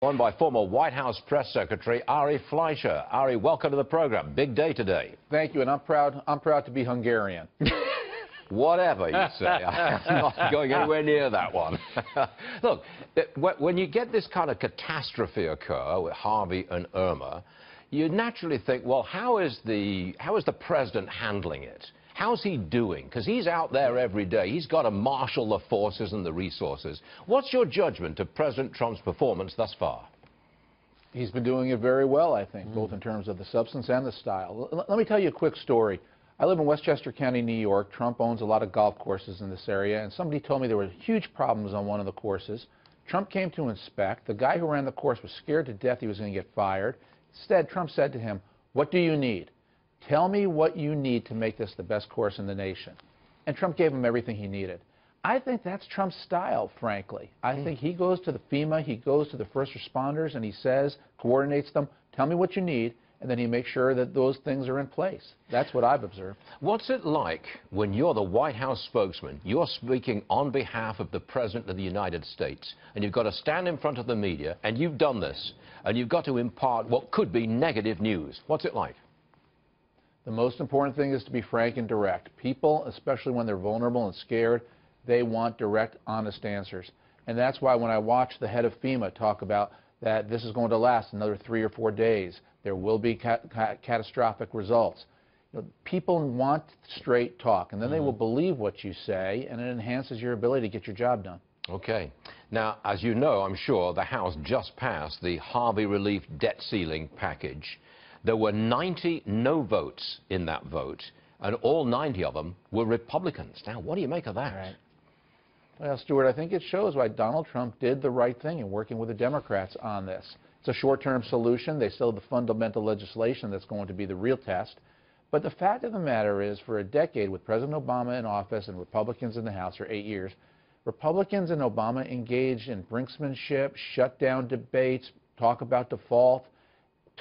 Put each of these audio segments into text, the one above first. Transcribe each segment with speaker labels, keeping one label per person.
Speaker 1: Joined by former White House Press Secretary Ari Fleischer. Ari, welcome to the program. Big day today.
Speaker 2: Thank you, and I'm proud to be Hungarian.
Speaker 1: Whatever you say, I'm not going anywhere near that one. Look, when you get this kind of catastrophe occur with Harvey and Irma, you naturally think, well, how is the president handling it? How's he doing? Because he's out there every day. He's got to marshal the forces and the resources. What's your judgment of President Trump's performance thus far?
Speaker 2: He's been doing it very well, I think, both in terms of the substance and the style. Let me tell you a quick story. I live in Westchester County, New York. Trump owns a lot of golf courses in this area, and somebody told me there were huge problems on one of the courses. Trump came to inspect. The guy who ran the course was scared to death he was going to get fired. Instead, Trump said to him, "What do you need? Tell me what you need to make this the best course in the nation." And Trump gave him everything he needed. I think that's Trump's style, frankly. I think he goes to the FEMA, he goes to the first responders, and he says, coordinates them, tell me what you need, and then he makes sure that those things are in place. That's what I've observed.
Speaker 1: What's it like when you're the White House spokesman, you're speaking on behalf of the President of the United States, and you've got to stand in front of the media, and you've done this, and you've got to impart what could be negative news? What's it like?
Speaker 2: The most important thing is to be frank and direct. People, especially when they're vulnerable and scared, they want direct, honest answers. And that's why when I watch the head of FEMA talk about that this is going to last another 3 or 4 days, there will be catastrophic results. You know, people want straight talk, and then they will believe what you say, and it enhances your ability to get your job done.
Speaker 1: Okay. Now, as you know, I'm sure, the House just passed the Harvey relief debt ceiling package. There were 90 no votes in that vote, and all 90 of them were Republicans. Now, what do you make of that?
Speaker 2: Right. Well, Stuart, I think it shows why Donald Trump did the right thing in working with the Democrats on this. It's a short-term solution. They still have the fundamental legislation that's going to be the real test. But the fact of the matter is, for a decade with President Obama in office and Republicans in the House for 8 years, Republicans and Obama engaged in brinksmanship, shut down debates, talk about default.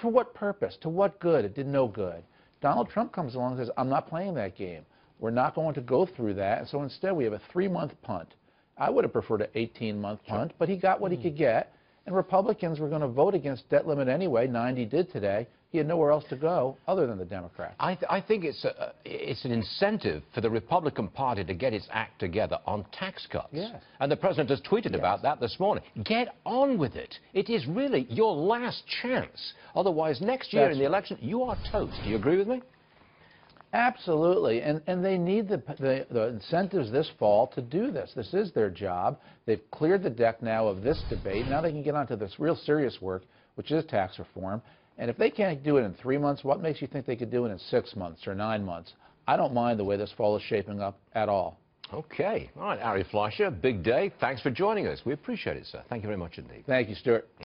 Speaker 2: To what purpose? To what good? It did no good. Donald Trump comes along and says, I'm not playing that game. We're not going to go through that. And so instead we have a 3-month punt. I would have preferred an 18-month punt, but he got what he could get. And Republicans were going to vote against debt limit anyway. 90 did today. He had nowhere else to go other than the Democrats.
Speaker 1: I think it's an incentive for the Republican Party to get its act together on tax cuts.
Speaker 2: Yes.
Speaker 1: And the President has tweeted about that this morning. Get on with it. It is really your last chance. Otherwise, next year in the election, you are toast. Do you agree with me?
Speaker 2: Absolutely, and they need the incentives this fall to do this. This is their job. They've cleared the deck now of this debate. Now they can get on to this real serious work, which is tax reform. And if they can't do it in 3 months, what makes you think they could do it in 6 months or 9 months? I don't mind the way this fall is shaping up at all.
Speaker 1: Okay. All right, Ari Fleischer, big day. Thanks for joining us. We appreciate it, sir. Thank you very much indeed.
Speaker 2: Thank you, Stuart.